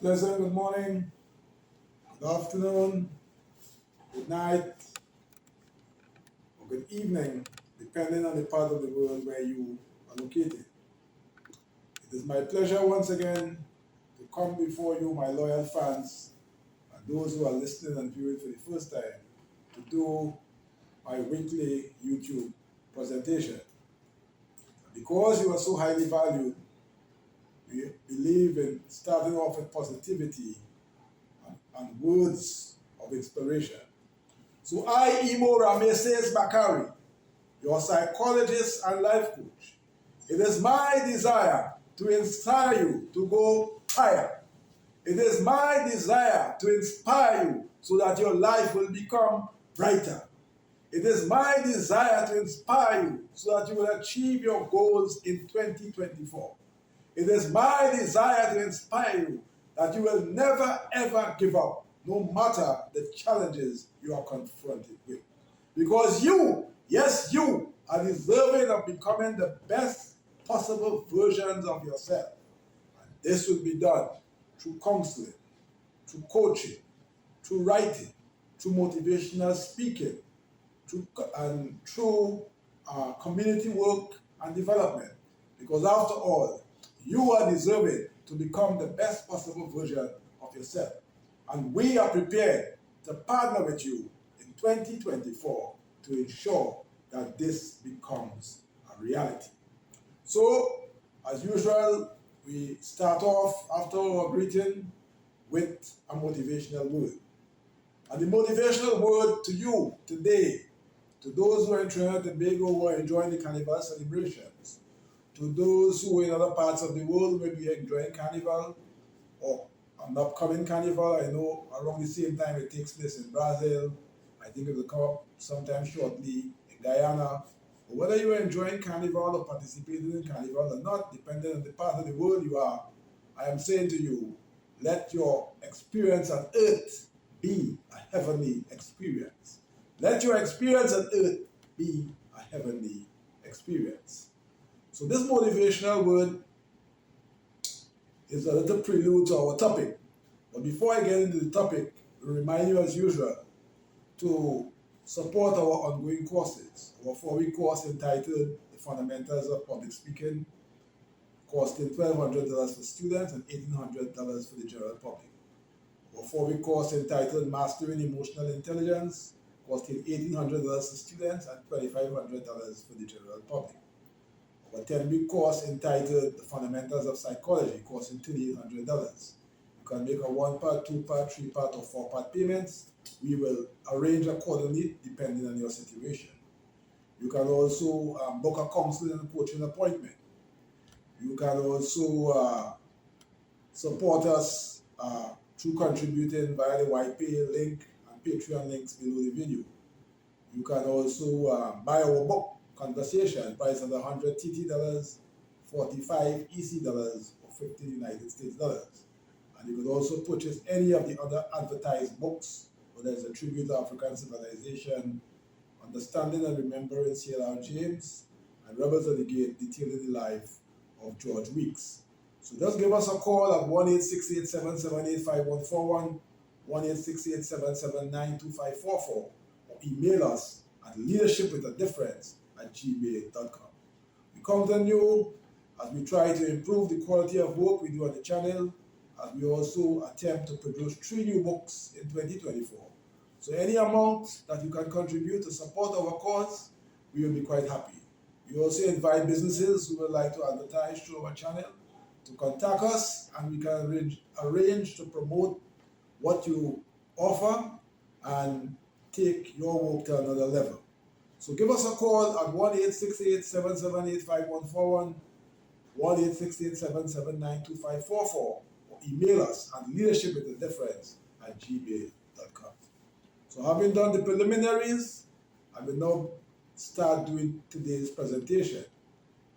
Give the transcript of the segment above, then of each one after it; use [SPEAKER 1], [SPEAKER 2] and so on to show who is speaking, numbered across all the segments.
[SPEAKER 1] Pleasant good morning, good afternoon, good night, or good evening, depending on the part of the world where you are located. It is my pleasure once again to come before you, my loyal fans, and those who are listening and viewing for the first time, to do my weekly YouTube presentation. Because you are so highly valued, we believe in starting off with positivity and words of inspiration. So I, Imo Rameses Bakari, your psychologist and life coach, it is my desire to inspire you to go higher. It is my desire to inspire you so that your life will become brighter. It is my desire to inspire you so that you will achieve your goals in 2024. It is my desire to inspire you that you will never ever give up, no matter the challenges you are confronted with. Because you, yes, you are deserving of becoming the best possible versions of yourself. And this will be done through counseling, through coaching, through writing, through motivational speaking, through community work and development. Because after all, you are deserving to become the best possible version of yourself. And we are prepared to partner with you in 2024 to ensure that this becomes a reality. So, as usual, we start off after our greeting with a motivational word. And the motivational word to you today, to those who are in Trinidad and Tobago who are enjoying the Carnival celebrations, to those who in other parts of the world may be enjoying Carnival or an upcoming Carnival. I know around the same time it takes place in Brazil. I think it will come up sometime shortly in Guyana. But whether you are enjoying Carnival or participating in Carnival or not, depending on the part of the world you are, I am saying to you, let your experience on earth be a heavenly experience. Let your experience on earth be a heavenly experience. So this motivational word is a little prelude to our topic. But before I get into the topic, we remind you as usual to support our ongoing courses. Our 4-week course entitled The Fundamentals of Public Speaking, costing $1,200 for students and $1,800 for the general public. Our 4-week course entitled Mastering Emotional Intelligence, costing $1,800 for students and $2,500 for the general public. Our 10-week course entitled The Fundamentals of Psychology, costing $3,800. You can make a 1-part, 2-part, 3-part, or 4-part payments. We will arrange accordingly depending on your situation. You can also book a counseling and coaching appointment. You can also support us through contributing via the YPay link and Patreon links below the video. You can also buy our book, Conversation, priced at $100 TT, 45 EC dollars, or 50 United States dollars. And you could also purchase any of the other advertised books, whether it's A Tribute to African Civilization, Understanding and Remembering C.L.R. James, and Rebels of the Gate, detailing the life of George Weeks. So just give us a call at 1-868-778-5141, 1-868-779-2544, or email us at leadershipwithadifference@gmail.com. We count on you as we try to improve the quality of work we do on the channel, as we also attempt to produce 3 new books in 2024. So any amount that you can contribute to support our cause, we will be quite happy. We also invite businesses who would like to advertise through our channel to contact us, and we can arrange to promote what you offer and take your work to another level. So give us a call at 1-868-778-5141, 1-868-779-2544, or email us at leadershipwithadifference@gmail.com. So having done the preliminaries, I will now start doing today's presentation.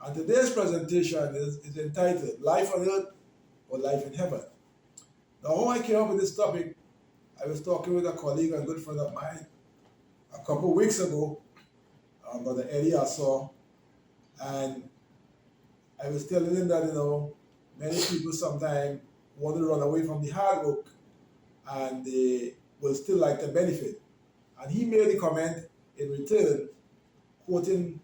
[SPEAKER 1] And today's presentation is entitled Life on Earth or Life in Heaven. Now, how I came up with this topic, I was talking with a colleague and good friend of mine a couple of weeks ago, Brother Eddie Asaw, and I was telling him that, many people sometimes want to run away from the hard work and they will still like the benefit. And he made a comment in return, quoting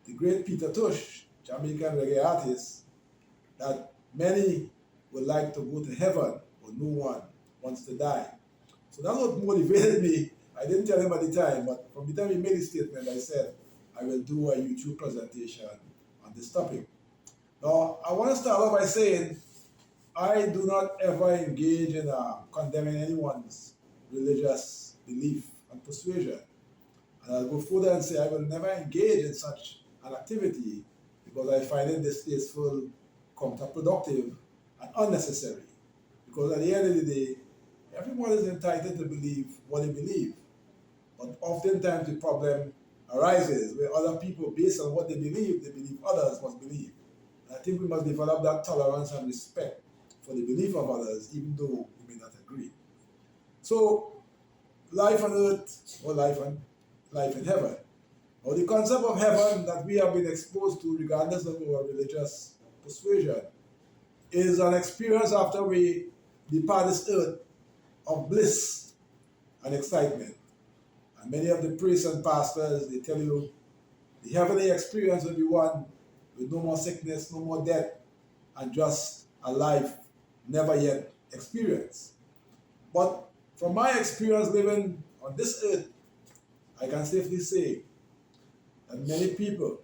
[SPEAKER 1] the great Peter Tosh, Jamaican reggae artist, that many would like to go to heaven, but no one wants to die. So that's what motivated me. I didn't tell him at the time, but from the time he made his statement, I said, I will do a YouTube presentation on this topic. Now, I want to start off by saying, I do not ever engage in condemning anyone's religious belief and persuasion. And I'll go further and say I will never engage in such an activity because I find it distasteful, counterproductive, and unnecessary. Because at the end of the day, everyone is entitled to believe what they believe. But oftentimes the problem arises where other people, based on what they believe others must believe. And I think we must develop that tolerance and respect for the belief of others, even though we may not agree. So, life on earth or life in heaven. Or the concept of heaven that we have been exposed to, regardless of our religious persuasion, is an experience after we depart this earth of bliss and excitement. And many of the priests and pastors, they tell you the heavenly experience will be one with no more sickness, no more death, and just a life never yet experienced. But from my experience living on this earth, I can safely say that many people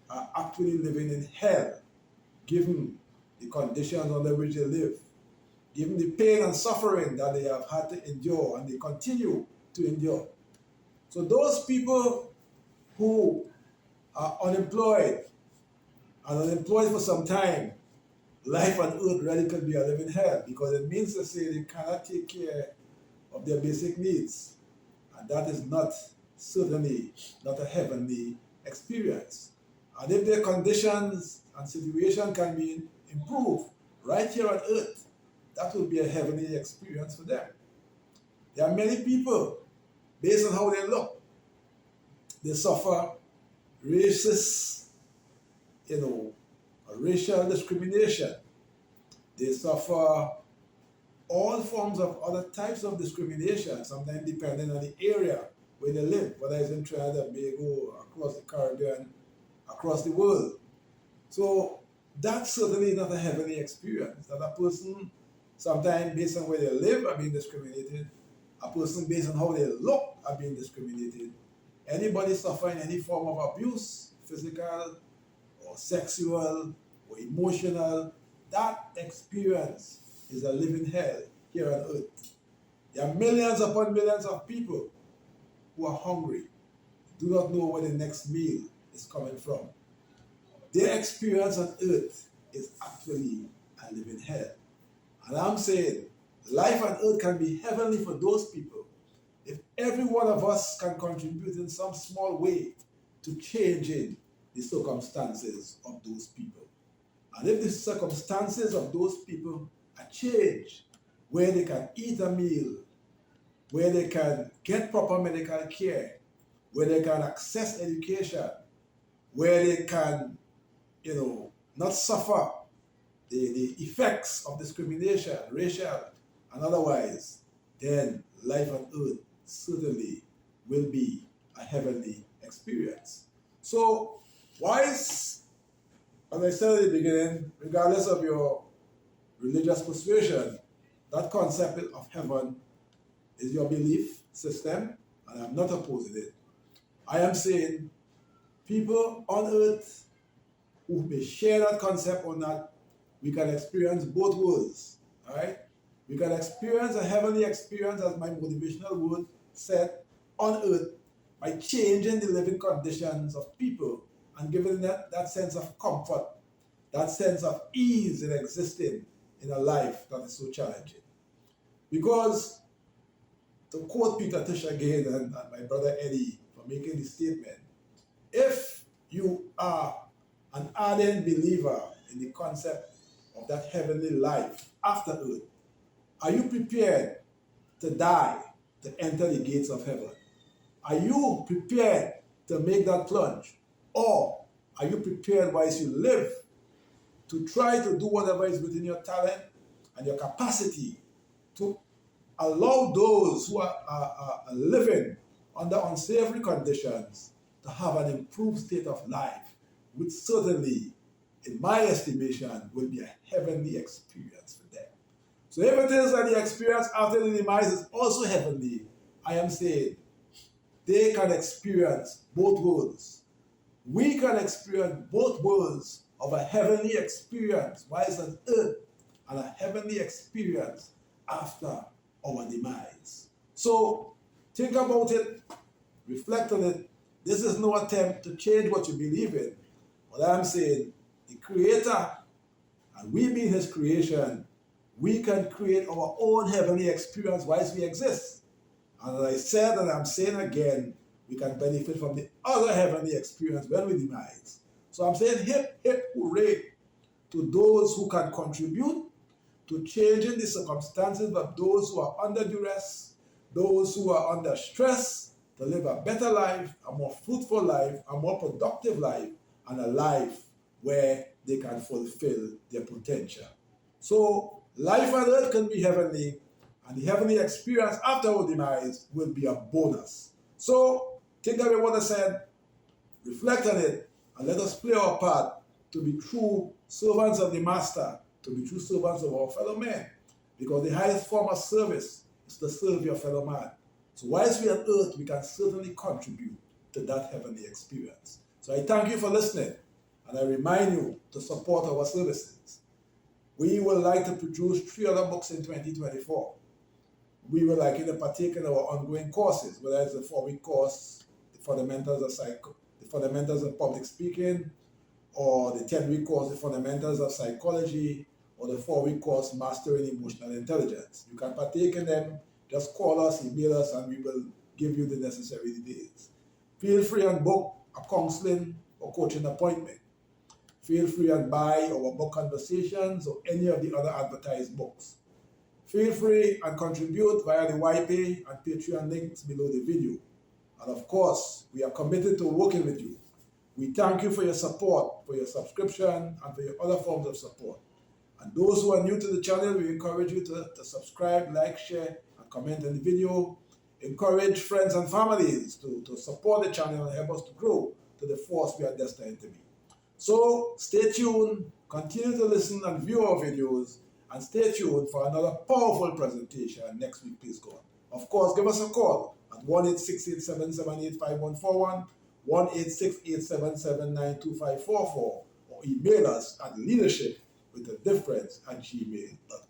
[SPEAKER 1] are actually living in hell, given the conditions under which they live, given the pain and suffering that they have had to endure and they continue to endure. So those people who are unemployed and unemployed for some time, life on earth really could be a living hell, because it means to say they cannot take care of their basic needs. And that is certainly not a heavenly experience. And if their conditions and situation can be improved right here on earth, that will be a heavenly experience for them. There are many people, based on how they look, they suffer racist, racial discrimination. They suffer all forms of other types of discrimination, sometimes depending on the area where they live, whether it's in Trinidad and Tobago, across the Caribbean, across the world. So that's certainly not a heavenly experience, that a person, sometimes based on where they live, are being discriminated. A person based on how they look are being discriminated. Anybody suffering any form of abuse, physical or sexual or emotional, that experience is a living hell here on earth. There are millions upon millions of people who are hungry, do not know where the next meal is coming from. Their experience on earth is actually a living hell. And I'm saying life on earth can be heavenly for those people if every one of us can contribute in some small way to changing the circumstances of those people. And if the circumstances of those people are changed, where they can eat a meal, where they can get proper medical care, where they can access education, where they can, not suffer the effects of discrimination, racial and otherwise, then life on earth certainly will be a heavenly experience. So, as I said at the beginning, regardless of your religious persuasion, that concept of heaven is your belief system, and I'm not opposing it. I am saying people on earth who may share that concept or not, we can experience both worlds, all right? We can experience a heavenly experience, as my motivational word said, on earth by changing the living conditions of people and giving that sense of comfort, that sense of ease in existing in a life that is so challenging. Because, to quote Peter Tish again and my brother Eddie for making the statement, if you are an ardent believer in the concept of that heavenly life after earth, are you prepared to die to enter the gates of heaven? Are you prepared to make that plunge? Or are you prepared whilst you live to try to do whatever is within your talent and your capacity to allow those who are living under unsavory conditions to have an improved state of life, which certainly, in my estimation, will be a heavenly experience for them. So if it is that the experience after the demise is also heavenly, I am saying they can experience both worlds. We can experience both worlds of a heavenly experience whilst on earth and a heavenly experience after our demise. So think about it, reflect on it. This is no attempt to change what you believe in. But I'm saying the Creator, and we being His creation, we can create our own heavenly experience whilst we exist. And as I said, and I'm saying again, we can benefit from the other heavenly experience when we demise. So I'm saying hip, hip, hooray to those who can contribute to changing the circumstances of those who are under duress, those who are under stress, to live a better life, a more fruitful life, a more productive life, and a life where they can fulfill their potential. So life on earth can be heavenly, and the heavenly experience after our demise will be a bonus. So think about what I said, reflect on it, and let us play our part to be true servants of the Master, to be true servants of our fellow men. Because the highest form of service is to serve your fellow man. So whilst we are on earth, we can certainly contribute to that heavenly experience. So I thank you for listening, and I remind you to support our services. We would like to produce 3 other books in 2024. We would like you to partake in our ongoing courses, whether it's a 4-week course, the fundamentals of public speaking, or the 10-week course, the fundamentals of psychology, or the 4-week course, mastering emotional intelligence. You can partake in them. Just call us, email us, and we will give you the necessary details. Feel free and book a counseling or coaching appointment. Feel free and buy our book conversations or any of the other advertised books. Feel free and contribute via the YPay and Patreon links below the video. And of course, we are committed to working with you. We thank you for your support, for your subscription, and for your other forms of support. And those who are new to the channel, we encourage you to subscribe, like, share, and comment on the video. Encourage friends and families to support the channel and help us to grow to the force we are destined to be. So stay tuned, continue to listen and view our videos, and stay tuned for another powerful presentation next week, please God. Of course, give us a call at 1-866-878-5141, 1-868-779-2544, or email us at leadershipwithadifference@gmail.com.